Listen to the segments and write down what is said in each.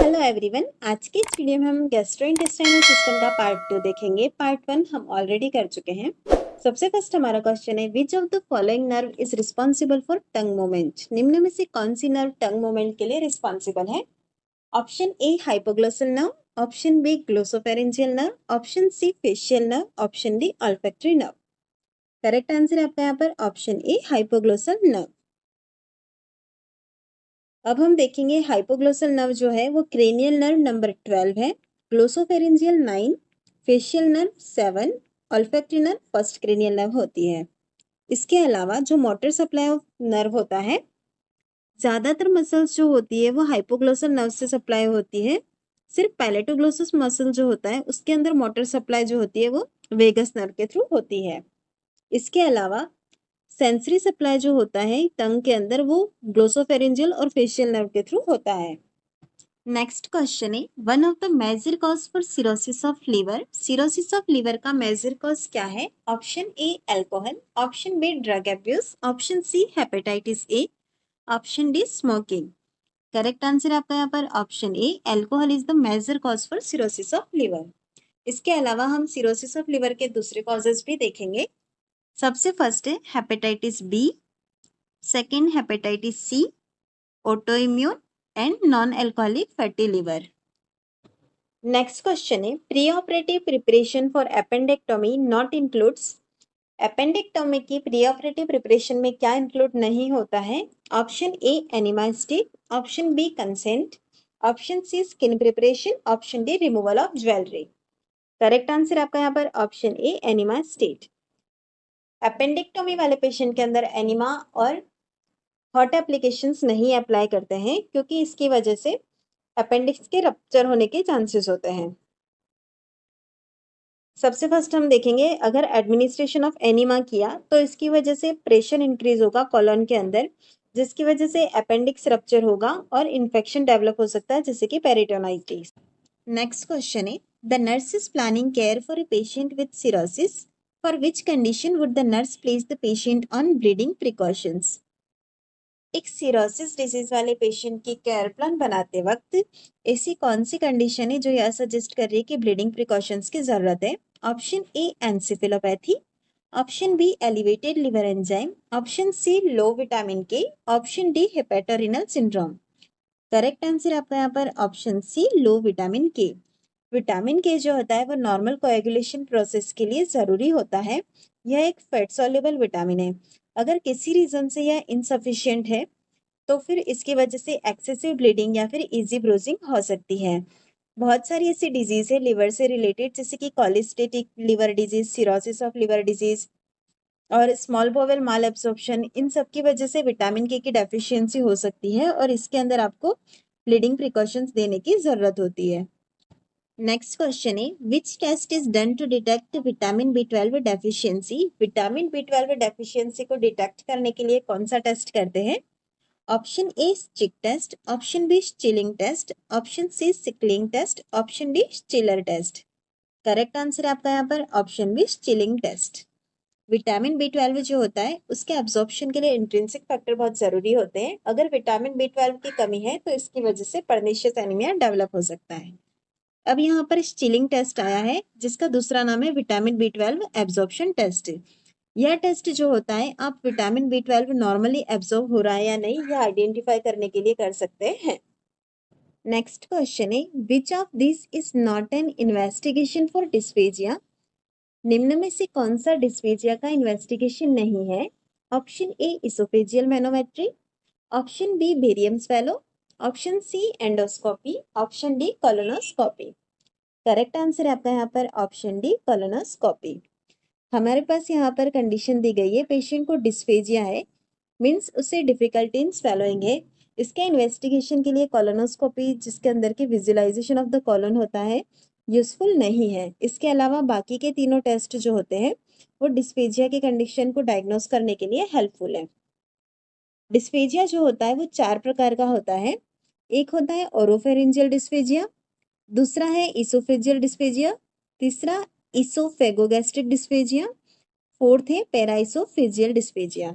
Hello everyone, आज के इस वीडियो में हम गैस्ट्रोइंटेस्टाइनल सिस्टम का पार्ट 2 देखेंगे। पार्ट 1 हम ऑलरेडी कर चुके हैं। सबसे फर्स्ट हमारा क्वेश्चन है, which of the following nerve is responsible for tongue movement. निम्न में से कौन सी नर्व टंग मूवमेंट के लिए रिस्पॉन्सिबल है? Option A hypoglossal nerve, option B glossopharyngeal nerve, option C facial nerve, option D olfactory nerve. Correct answer है आपका यहाँ पर ऑप्शन ए हाइपोग्लोसल नर्व। अब हम देखेंगे हाइपोग्लोसल नर्व जो है वो क्रेनियल नर्व नंबर 12 है, glossopharyngeal 9, facial nerve 7, olfactory nerve first cranial nerve होती है। इसके अलावा जो मोटर सप्लाई ऑफ नर्व होता है, ज्यादातर मसल्स जो होती है वो हाइपोग्लोसल नर्व से सप्लाई होती है। सिर्फ पैलेटोग्लोसस मसल जो होता है उसके अंदर मोटर सप्लाई जो होती है वो वेगस नर्व के थ्रू होती है। इसके अलावा सेंसरी सप्लाई जो होता है टंग के अंदर वो ग्लोसोफेरेंजियल और फेशियल नर्व के थ्रू होता है। नेक्स्ट क्वेश्चन है, one of the major cause for cirrhosis of liver. Cirrhosis of liver का मेजर कॉज क्या है? Option A alcohol, option B drug abuse, option C hepatitis A, option D smoking. Correct answer है आपका यहाँ पर option A alcohol is the major cause for cirrhosis of liver. इसके अलावा हम सिरोसिस ऑफ लीवर के दूसरे कॉजेज भी देखेंगे। सबसे फर्स्ट है hepatitis B, second hepatitis C, autoimmune and non alcoholic fatty liver. Next question है, pre operative preparation for appendectomy not includes. Appendectomy की प्री ऑपरेटिव प्रिपरेशन में क्या इंक्लूड नहीं होता है? Option A enema stick, option B consent, option C skin preparation, option D removal of jewellery. Correct answer आपका यहाँ पर option A enema state. Appendectomy वाले पेशेंट के अंदर एनिमा और हॉट एप्लीकेशंस नहीं अप्लाई करते हैं क्योंकि इसकी वजह से अपेंडिक्स के रप्चर होने के चांसेस होते हैं। सबसे फर्स्ट हम देखेंगे, अगर एडमिनिस्ट्रेशन ऑफ एनिमा किया तो इसकी वजह से प्रेशर इंक्रीज होगा कॉलन के अंदर, जिसकी वजह से अपेंडिक्स रप्चर होगा और इन्फेक्शन डेवलप हो सकता है जैसे कि पेरिटोनाइटिस। नेक्स्ट क्वेश्चन है, the nurse is planning care for a patient with cirrhosis, for which condition would the nurse place the patient on bleeding precautions. एक सिरोसिस डिजीज वाले पेशेंट की केयर प्लान बनाते वक्त ऐसी कौन सी कंडीशन है जो यह सजेस्ट कर रही है कि ब्लीडिंग प्रिकॉशंस की जरूरत है? Option A encephalopathy, option B elevated liver enzyme, option C low vitamin K, option D hepatorenal syndrome. Correct answer आपका यहाँ पर option C low vitamin K. Vitamin K जो होता है वो नॉर्मल कोएगुलेशन प्रोसेस के लिए जरूरी होता है। यह एक फैट सॉल्युबल विटामिन है। अगर किसी रीजन से यह इनसफिशियंट है तो फिर इसकी वजह से एक्सेसिव ब्लीडिंग या फिर इजी ब्रूजिंग हो सकती है। बहुत सारी ऐसी डिजीज है लिवर से रिलेटेड जैसे कि cholestatic liver disease, cirrhosis of liver disease और स्मॉल बोवेल माल एब्सॉर्प्शन, इन सब की वजह से विटामिन के की डेफिशिएंसी हो सकती है और इसके अंदर आपको ब्लीडिंग प्रिकॉशंस देने की जरूरत होती है। नेक्स्ट क्वेश्चन है, which test is done to detect vitamin B12 deficiency. Vitamin B12 deficiency को डिटेक्ट करने के लिए कौन सा टेस्ट करते हैं? Option A stick test, option B Schilling test, option C sickling test, option D stiller test. Correct answer है आपका यहाँ पर option B Schilling test. Vitamin B12 जो होता है उसके एब्जॉर्प्शन के लिए इंट्रिंसिक फैक्टर बहुत जरूरी होते हैं। अगर विटामिन B12 की कमी है तो इसकी वजह से पर्निशियस एनीमिया डेवलप हो सकता है। अब यहाँ पर स्टिलिंग टेस्ट आया है जिसका दूसरा नाम है विटामिन B12 एब्जॉर्प्शन टेस्ट। यह टेस्ट जो होता है आप विटामिन B12 नॉर्मली एब्जॉर्ब हो रहा है या नहीं यह आइडेंटिफाई करने के लिए कर सकते हैं। नेक्स्ट क्वेश्चन है, which of this is not an investigation for dysphagia. निम्न में से कौन सा डिस्फेजिया का इन्वेस्टिगेशन नहीं है? Option A oesophageal manometry, option B barium swallow, option C endoscopy, option D colonoscopy. Correct answer है आपका यहाँ पर ऑप्शन डी कोलोनोस्कोपी। हमारे पास यहाँ पर कंडीशन दी गई है, पेशेंट को डिस्फेजिया है, मीन्स उसे डिफिकल्टी इन स्वेलोइंग है। इसके इन्वेस्टिगेशन के लिए कोलोनोस्कोपी जिसके अंदर की विजुअलाइजेशन ऑफ द कॉलन होता है यूजफुल नहीं है। इसके अलावा बाकी के तीनों टेस्ट जो होते हैं वो डिस्फेजिया की कंडीशन को डायग्नोस करने के लिए हेल्पफुल है। डिस्फेजिया जो होता है वो 4 प्रकार का होता है। एक होता है ओरोफेरिंजियल डिस्फेजिया, दूसरा है इसोफेजियल डिस्फेजिया, तीसरा इसोफेगोगैस्ट्रिक डिस्फेजिया, फोर्थ है पैराइसोफेजियल डिस्फेजिया।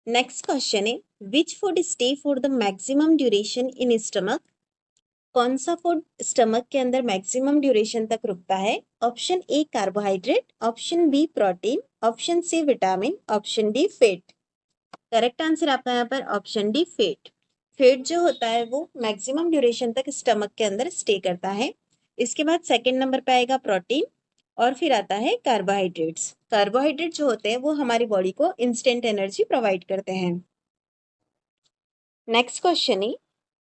नेक्स्ट क्वेश्चन है which food stay for the maximum duration in stomach. कौन सा फूड स्टमक के अंदर मैक्सिमम ड्यूरेशन तक रुकता है। Option A carbohydrate, option B protein, option C vitamin, option D fat. Correct answer आपका यहाँ पर ऑप्शन डी फैट। फैट जो होता है वो मैक्सिमम ड्यूरेशन तक स्टमक के अंदर स्टे करता है। इसके बाद सेकंड नंबर पे आएगा प्रोटीन और फिर आता है कार्बोहाइड्रेट्स। कार्बोहाइड्रेट जो होते हैं वो हमारी बॉडी को इंस्टेंट एनर्जी प्रोवाइड करते हैं। नेक्स्ट क्वेश्चन है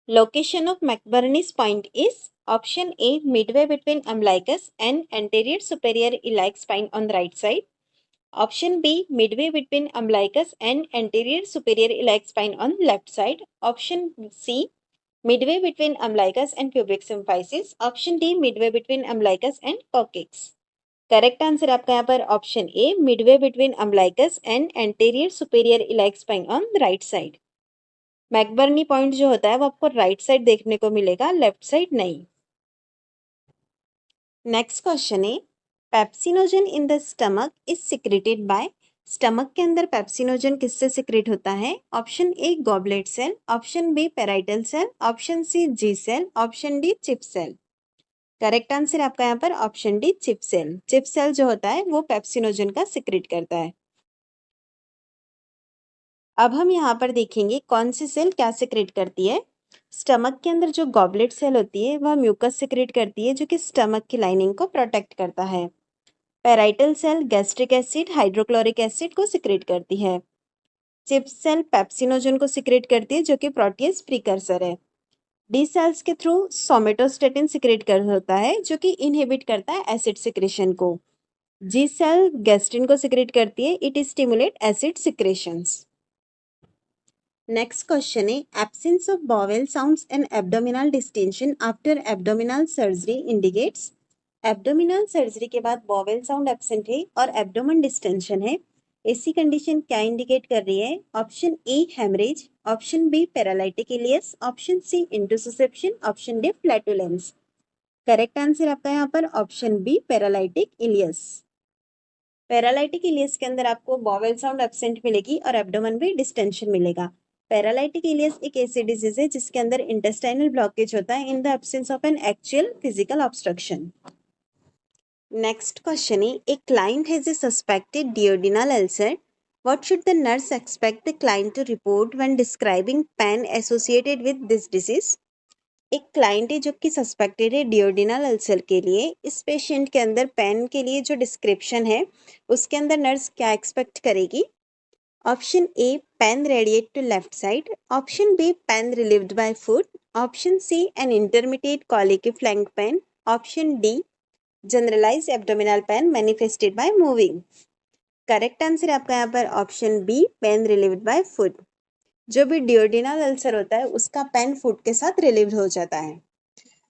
location of McBurney's point is. Option A midway between umbilicus and anterior superior iliac spine on the right side. Option B, midway between umbilicus and anterior superior iliac spine on left side. Option C, midway between umbilicus and pubic symphysis. Option D, midway between umbilicus and coccyx. Correct answer आपका यहाँ पर option A midway between umbilicus and anterior superior iliac spine on the right side. McBurney point जो होता है वो आपको right side देखने को मिलेगा, लेफ्ट साइड नहीं। नेक्स्ट क्वेश्चन है pepsinogen in the stomach is secreted by. Stomach के अंदर पेप्सिनोजन किससे सिक्रेट होता है। Option A goblet cell, option B parietal cell, option C G cell, option D chief cell. Correct answer आपका यहाँ पर option D chief cell. Chief cell जो होता है वो पेप्सिनोजन का सिक्रेट करता है। अब हम यहाँ पर देखेंगे कौन सी सेल क्या सिक्रेट करती है। स्टमक के अंदर जो गॉबलेट सेल होती है वह म्यूकस सिक्रेट करती है जो कि स्टमक की लाइनिंग को प्रोटेक्ट करता है। Parietal cell gastric acid hydrochloric acid को सिक्रेट करती है। चिप सेल पेप्सिनोजन को सिक्रेट करती है जो कि प्रोटीज प्रीकर्सर है। डी सेल्स के थ्रू सोमेटोस्टेटिन सिक्रेट कर होता है जो कि इनहिबिट करता है एसिड सिक्रेशन को। जी सेल गैस्ट्रिन को सिक्रेट करती है, it stimulate acid secretions. Next question है absence of bowel sounds and abdominal distension after abdominal surgery indicates. Abdominal surgery के बाद बॉवेल साउंड एब्सेंट है और एब्डोमेन डिस्टेंशन है, ऐसी कंडीशन क्या इंडिकेट कर रही है। Option A haemorrhage, option B paralytic ileus, option C interception, option D flatulence. Correct answer आपका यहाँ पर option B paralytic ileus. Paralytic ileus के अंदर आपको बॉवेल साउंड एब्सेंट मिलेगी और एब्डोमेन भी डिस्टेंशन मिलेगा। पैरालिटिक इलियस एक ऐसी डिजीज है जिसके अंदर इंटेस्टाइनल ब्लॉकेज होता है in the absence of an actual physical obstruction. Next question है a client has a suspected duodenal ulcer, what should the nurse expect the client to report when describing pain associated with this disease. एक client है जो कि suspected है duodenal ulcer के लिए, इस patient के अंदर पेन के लिए जो डिस्क्रिप्शन है उसके अंदर नर्स क्या एक्सपेक्ट करेगी। Option A pain radiate to left side, option B pain relieved by food, option C an intermediate colicky flank pain, option D generalize abdominal pain manifested by moving. Correct answer आपका यहाँ पर option B pain relieved by food. जो भी डियोडिनल ulcer होता है उसका pen food के साथ रिलीव हो जाता है।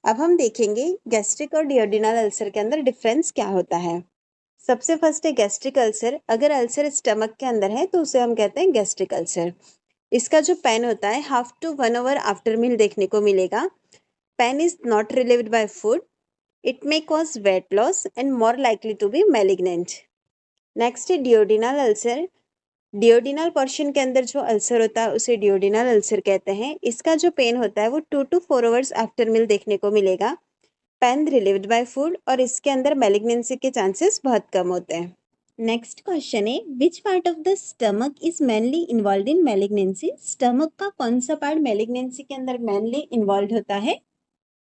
अब हम देखेंगे गैस्ट्रिक और डियोडिनल अल्सर के अंदर डिफरेंस क्या होता है। सबसे फर्स्ट है गैस्ट्रिक अल्सर। अगर अल्सर स्टमक के अंदर है तो उसे हम कहते हैं गैस्ट्रिक अल्सर। इसका जो पेन होता है 1/2 to 1 hour आफ्टर मील देखने को मिलेगा। Pain is not relieved by food, it may cause weight loss and more likely to be malignant. Next है डियोडिनल अल्सर। डियोडिनल पोर्शन के अंदर जो अल्सर होता है उसे डियोडिनल अल्सर कहते हैं। इसका जो पेन होता है वो 2 to 4 hours आफ्टर मील देखने को मिलेगा। पेन रिलीव्ड बाय फूड और इसके अंदर मैलिग्नेंसी के चांसेस बहुत कम होते हैं। नेक्स्ट क्वेश्चन है which part of the stomach is mainly involve in malignancy. Stomach का कौन सा पार्ट मैलिग्नेंसी के अंदर मेनली इन्वॉल्व होता है।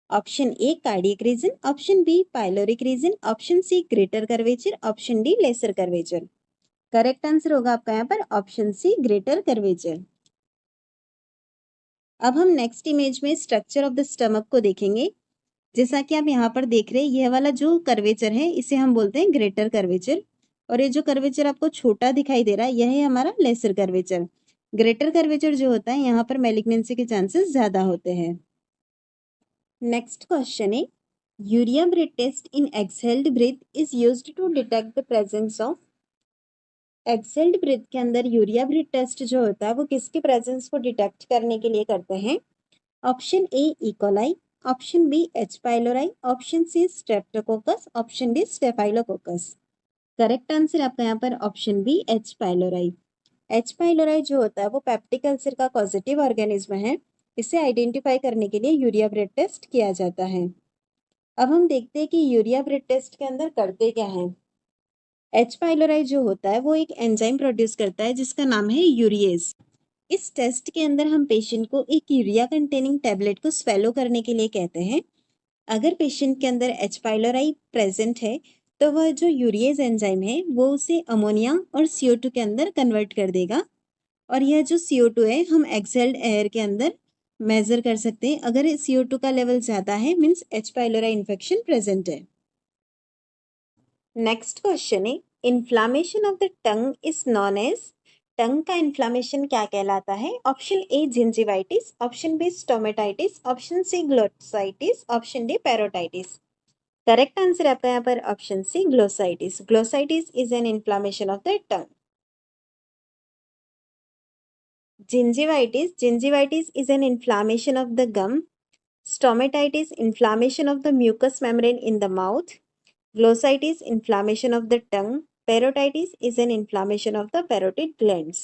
Option A cardiac region, option B pyloric region, option C greater curvature, option D lesser curvature. Correct answer होगा आपका यहाँ पर ऑप्शन सी ग्रेटर कर्वेचर। अब हम नेक्स्ट इमेज में स्ट्रक्चर ऑफ द स्टमक को देखेंगे। जैसा कि आप यहाँ पर देख रहे हैं यह वाला जो कर्वेचर है इसे हम बोलते हैं ग्रेटर कर्वेचर और ये जो कर्वेचर आपको छोटा दिखाई दे रहा है यह है हमारा लेसर कर्वेचर। ग्रेटर कर्वेचर जो होता है यहाँ पर मैलिग्नेंसी के चांसेस ज्यादा होते हैं। नेक्स्ट क्वेश्चन है urea breath test in exhaled breath is used to detect the presence of. Exhaled breath के अंदर यूरिया ब्रेथ टेस्ट जो होता है वो किसके प्रेजेंस को डिटेक्ट करने के लिए करते हैं। Option A E coli, option B H pylori, option C streptococcus, option D staphylococcus. Correct answer आपका यहाँ पर option B H pylori. H pylori जो होता है वो पेप्टिक अल्सर का पॉजिटिव ऑर्गेनिज्म है। इसे आइडेंटिफाई करने के लिए यूरिया ब्रेड टेस्ट किया जाता है। अब हम देखते हैं कि यूरिया ब्रेड टेस्ट के अंदर करते क्या है। एच पाइलोराई जो होता है वो एक एंजाइम प्रोड्यूस करता है जिसका नाम है यूरिएज। इस टेस्ट के अंदर हम पेशेंट को एक यूरिया कंटेनिंग टैबलेट को स्वेलो करने के लिए कहते हैं। अगर पेशेंट के अंदर एच पाइलोराई प्रेजेंट है तो वह जो यूरिएज एंजाइम है वो उसे अमोनिया और CO2 के अंदर कन्वर्ट कर देगा। और यह जो CO2 है हम एक्सहेल्ड एयर के अंदर मेजर कर सकते हैं। अगर CO2 का लेवल ज़्यादा है means H pylori infection present है। नेक्स्ट क्वेश्चन है, inflammation of the tongue is known as. Tongue का इन्फ्लामेशन क्या कहलाता है? Option A gingivitis, option B stomatitis, option C glossitis, option D parotitis. Correct answer आपका यहाँ पर option C glossitis. Glossitis is an inflammation of the tongue. Gingivitis is an inflammation of the gum. Stomatitis, inflammation of the mucous membrane in the mouth. Glossitis, inflammation of the tongue. Parotitis is an inflammation of the parotid glands.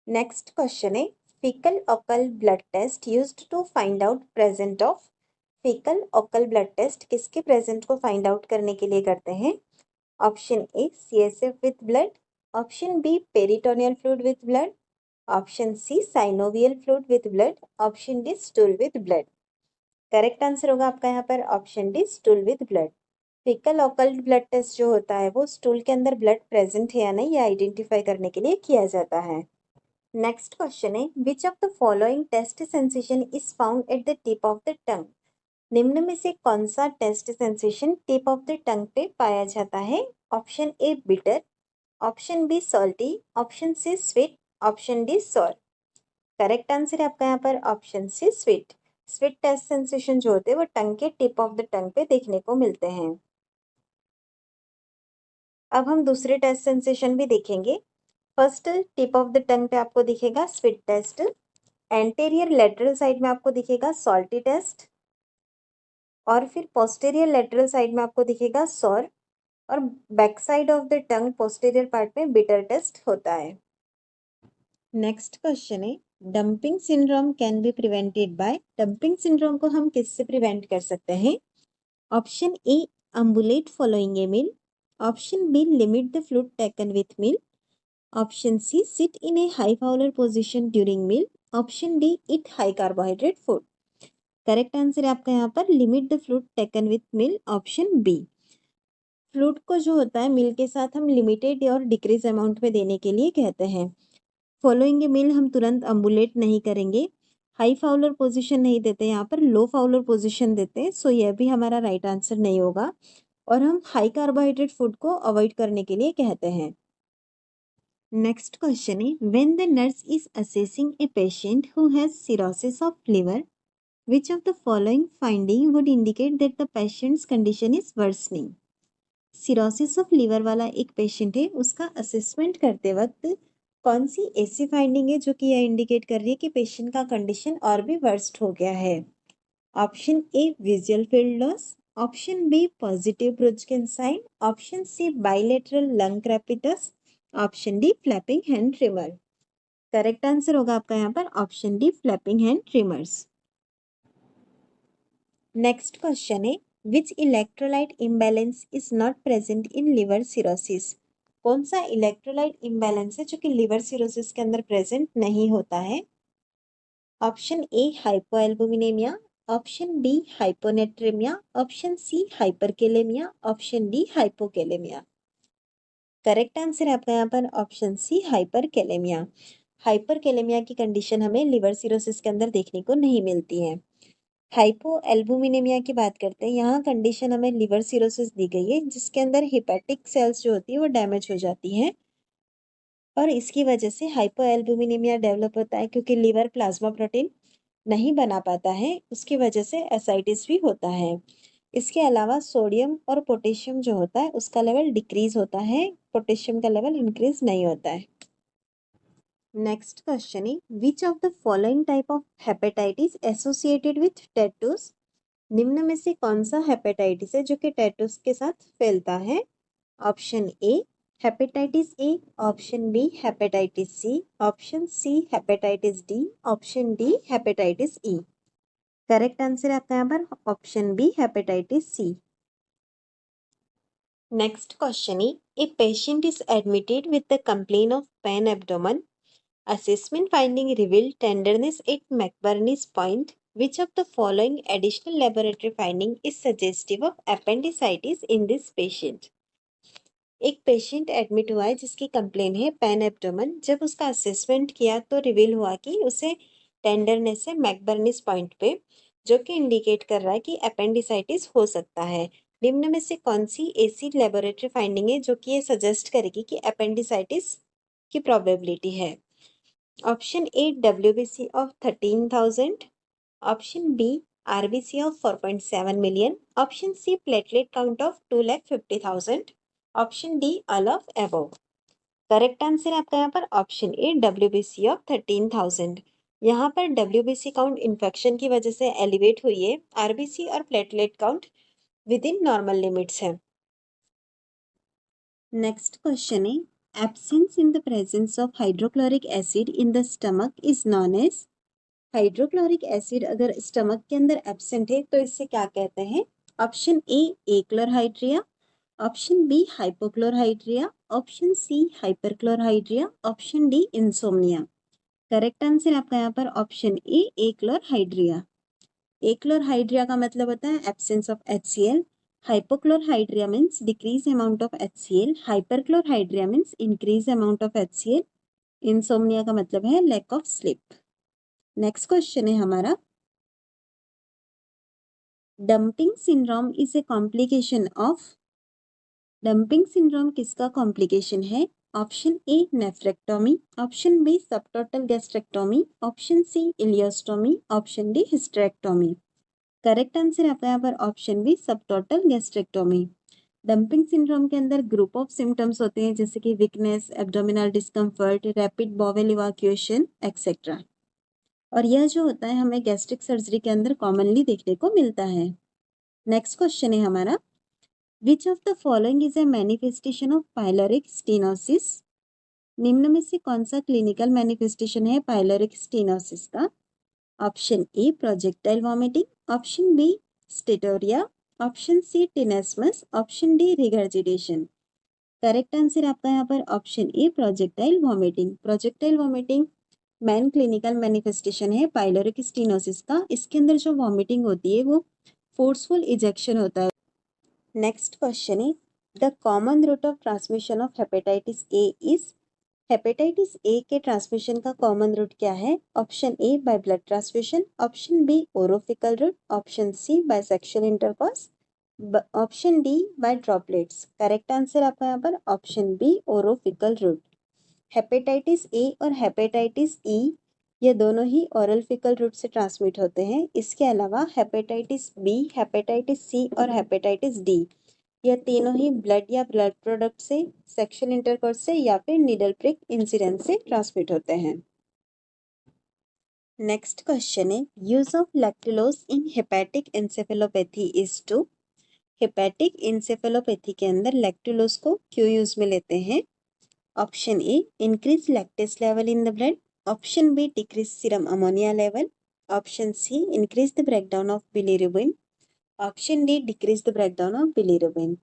Next question है, fecal occult blood test used to find out present of। fecal occult blood test किसके present को find out करने के लिए करते हैं? Option A CSF with blood, option B peritoneal fluid with blood, option C synovial fluid with blood, option D stool with blood. Correct answer होगा आपका यहाँ पर option D stool with blood. Faecal occult blood test जो होता है वो stool के अंदर ब्लड प्रेजेंट है या नहीं ये आइडेंटिफाई करने के लिए किया जाता है। नेक्स्ट क्वेश्चन है, which of the following taste sensation is found at the tip of the tongue. निम्न में से कौन सा taste sensation tip of the tongue पे पाया जाता है? Option A bitter, option B salty, option C sweet, option D sour. Correct answer है आपका यहाँ पर option C sweet. Sweet taste sensation जो होते हैं वो टंग के टिप ऑफ द टंग पे देखने को मिलते हैं। अब हम दूसरे टेस्ट सेंसेशन भी देखेंगे। First tip of the tongue पे आपको दिखेगा sweet taste, anterior lateral side में आपको दिखेगा सॉल्टी टेस्ट, और फिर पोस्टेरियर लेटरल साइड में आपको दिखेगा सॉर, और back side of the tongue posterior part में बिटर टेस्ट होता है। नेक्स्ट क्वेश्चन है, dumping syndrome can be prevented by. Dumping syndrome को हम किससे प्रिवेंट कर सकते हैं? Option A ambulate following a meal, option B limit the fluid taken with meal, option C sit in a high Fowler position during meal, option D eat high carbohydrate food. Correct answer है आपका यहाँ पर limit the fluid taken with meal, option B. Fluid को जो होता है मील के साथ हम लिमिटेड और डिक्रीज अमाउंट में देने के लिए कहते हैं। फॉलोइंग ए मील हम तुरंत अम्बुलेट नहीं करेंगे, हाई फाउलर पोजीशन नहीं देते, यहाँ पर लो फाउलर पोजीशन देते हैं, सो यह भी हमारा राइट आंसर नहीं होगा। और हम हाई कार्बोहाइड्रेट फूड को अवॉइड करने के लिए कहते हैं। नेक्स्ट क्वेश्चन है, when the nurse is assessing a patient who has cirrhosis of liver, which of the following finding would indicate that the patients condition is worsening. Cirrhosis of liver वाला एक patient है, उसका assessment करते वक्त कौन सी ऐसी finding है जो कि यह इंडिकेट कर रही है कि पेशेंट का कंडीशन और भी वर्स्ट हो गया है? Option A visual field loss, option B positive ब्रुजकिन sign, option C bilateral lung crepitus, option D flapping hand tremor. Correct answer होगा आपका यहाँ पर option D flapping hand tremors. Next question है, which electrolyte imbalance is not present in liver cirrhosis. कौन सा electrolyte imbalance है जो कि लिवर सिरोसिस के अंदर प्रेजेंट नहीं होता है? Option A hypoalbuminaemia, option B hyponatraemia, option C hyperkalaemia, option D hypokalaemia. Correct answer है आपका यहाँ पर ऑप्शन सी हाइपरकेलेमिया। हाइपरकेलेमिया की कंडीशन हमें लिवर सिरोसिस के अंदर देखने को नहीं मिलती है। हाइपोएल्बुमिनेमिया की बात करते हैं, यहाँ कंडीशन हमें लिवर सिरोसिस दी गई है जिसके अंदर हिपैटिक सेल्स जो होती है वो डैमेज हो जाती हैं, और इसकी वजह से हाइपोएल्बुमिनेमिया डेवलप होता है क्योंकि लिवर प्लाज्मा प्रोटीन नहीं बना पाता है, उसकी वजह से एसाइटिस भी होता है। इसके अलावा सोडियम और पोटेशियम जो होता है उसका लेवल डिक्रीज होता है, पोटेशियम का लेवल इंक्रीज नहीं होता है। नेक्स्ट क्वेश्चन है, which of the following type of hepatitis associated with tattoos. निम्न में से कौन सा हेपेटाइटिस है जो कि टैटूज के साथ फैलता है? Option A hepatitis A, option B hepatitis C, option C hepatitis D, option D hepatitis E. Correct answer है आपका यहाँ पर option B hepatitis C. Next question है, a patient is admitted with the complain of pain abdomen, assessment finding revealed tenderness at McBurney's point. Which of the following additional laboratory finding is suggestive of appendicitis in this patient? एक patient admit हुआ है जिसकी complain है pen abdomen. जब उसका assessment किया तो reveal हुआ कि उसे टेंडरनेस है मैकबर्नीस पॉइंट पे, जो कि इंडिकेट कर रहा है कि अपेंडिसाइटिस हो सकता है। निम्न में से कौन सी ऐसी लेबोरेटरी फाइंडिंग है जो कि ये सजेस्ट करेगी कि अपेंडिसाइटिस की प्रोबेबिलिटी है? Option A WBC of 13,000, option B RBC of 4.7 million, option C platelet count of 2,50,000, option D all of above. Correct answer आपका यहाँ पर ऑप्शन ए WBC ऑफ 13,000। यहाँ पर WBC काउंट इन्फेक्शन की वजह से एलिवेट हुई है, RBC और platelet count within normal limits है। नेक्स्ट क्वेश्चन है, absence in the presence of hydrochloric acid in the stomach is known as. Hydrochloric acid अगर स्टमक के अंदर एब्सेंट है तो इससे क्या कहते हैं? Option A achlorhydria, option B hypochlorhydria, option C hyperchlorhydria, option D insomnia. Correct answer आपका यहाँ पर ऑप्शन ए एक्लोरहाइड्रिया। एक्लोरहाइड्रिया का मतलब होता है absence of HCl, hypochlorhydria means decrease amount of HCl, hyperchlorhydria means increase amount of HCl, insomnia का मतलब है lack of sleep. Next question है हमारा, dumping syndrome is a complication of. Dumping syndrome किसका कॉम्प्लिकेशन है? Option A nephrectomy, option B subtotal gastrectomy, option C ileostomy, option D hysterectomy. Correct answer है आपका यहाँ पर option B subtotal gastrectomy. Dumping syndrome के अंदर ग्रुप ऑफ सिम्टम्स होते हैं जैसे कि weakness, abdominal discomfort, rapid bowel evacuation etcetera. और यह जो होता है हमें गैस्ट्रिक सर्जरी के अंदर कॉमनली देखने को मिलता है। नेक्स्ट क्वेश्चन है हमारा, which of the following is a manifestation of pyloric stenosis. निम्न में से कौन सा क्लिनिकल मैनिफेस्टेशन है पाइलोरिक स्टेनोसिस का? Option A projectile vomiting, option B steatorrhoea, option C tenesmus, option D regurgitation. Correct answer आपका यहाँ पर option A projectile vomiting. Projectile vomiting main clinical manifestation है पाइलोरिक स्टेनोसिस का। इसके अंदर जो वॉमिटिंग होती है वो फोर्सफुल इजेक्शन होता है। नेक्स्ट क्वेश्चन है, the common route of transmission of hepatitis A is. Hepatitis A के ट्रांसमिशन का कॉमन रूट क्या है? Option A by blood transfusion, option B orofaecal route, option C by sexual intercourse, option D by droplets. Correct answer आपका यहाँ पर option B orofaecal route. Hepatitis A और hepatitis E ये दोनों ही ओरल फिकल रूट से transmit होते हैं। इसके अलावा हेपेटाइटिस बी, हेपेटाइटिस सी और हेपेटाइटिस डी यह तीनों ही ब्लड या ब्लड प्रोडक्ट से, सेक्सुअल इंटरकोर्स से या फिर नीडल प्रिक इंसिडेंट से ट्रांसमिट होते हैं। नेक्स्ट क्वेश्चन है, use of lactulose in hepatic encephalopathy is to. Hepatic encephalopathy के अंदर लैक्टुलोज को क्यों यूज में लेते हैं? Option A increase lactase level in the blood, option B decrease serum ammonia level, option C increase the breakdown of bilirubin, option D decrease the breakdown of bilirubin.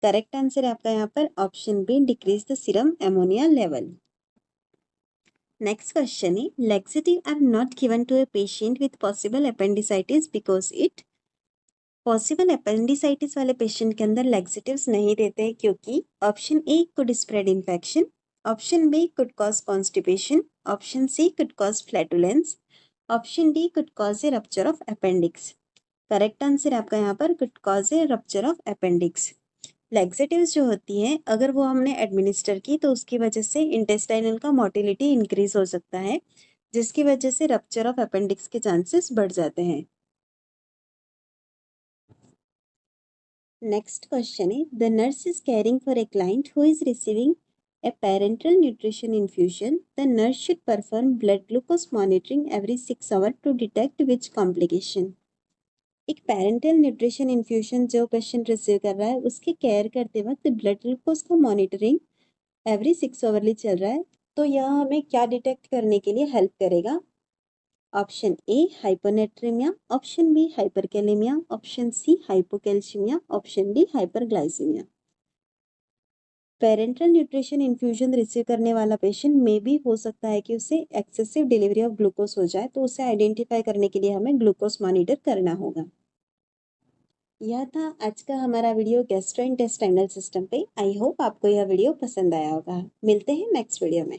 Correct answer है आपका यहाँ पर option B decrease the serum ammonia level. Next question है, laxative are not given to a patient with possible appendicitis because it. Possible appendicitis वाले patient के अंदर laxatives नहीं देते क्योंकि option A could spread infection, option B could cause constipation, option C could cause flatulence, option D could cause a rupture of appendix. Correct answer आपका यहाँ पर could cause a rupture of appendix. Laxatives जो होती हैं अगर वो हमने administer की तो उसकी वजह से इंटेस्टाइनल का मोटिलिटी इंक्रीज हो सकता है, जिसकी वजह से रप्चर ऑफ अपेंडिक्स के चांसेस बढ़ जाते हैं। नेक्स्ट क्वेश्चन है, the nurse is caring for a client who is receiving a parenteral nutrition infusion. The nurse should perform blood glucose monitoring every 6 hours to detect which complication. एक parental nutrition infusion जो patient receive कर रहा है उसकी care करते वक्त blood glucose का monitoring every 6 hourly चल रहा है, तो यह हमें क्या डिटेक्ट करने के लिए हेल्प करेगा? Option A hyponatraemia, option B hyperkalaemia, option C hypocalcaemia, option D hyperglycaemia. Parenteral nutrition infusion receive करने वाला पेशेंट में भी हो सकता है कि उसे एक्सेसिव डिलीवरी ऑफ ग्लूकोज हो जाए, तो उसे आइडेंटिफाई करने के लिए हमें ग्लूकोज मॉनिटर करना होगा। यह था आज का हमारा वीडियो गैस्ट्रोइंटेस्टाइनल सिस्टम पे। आई होप आपको यह वीडियो पसंद आया होगा। मिलते हैं नेक्स्ट वीडियो में।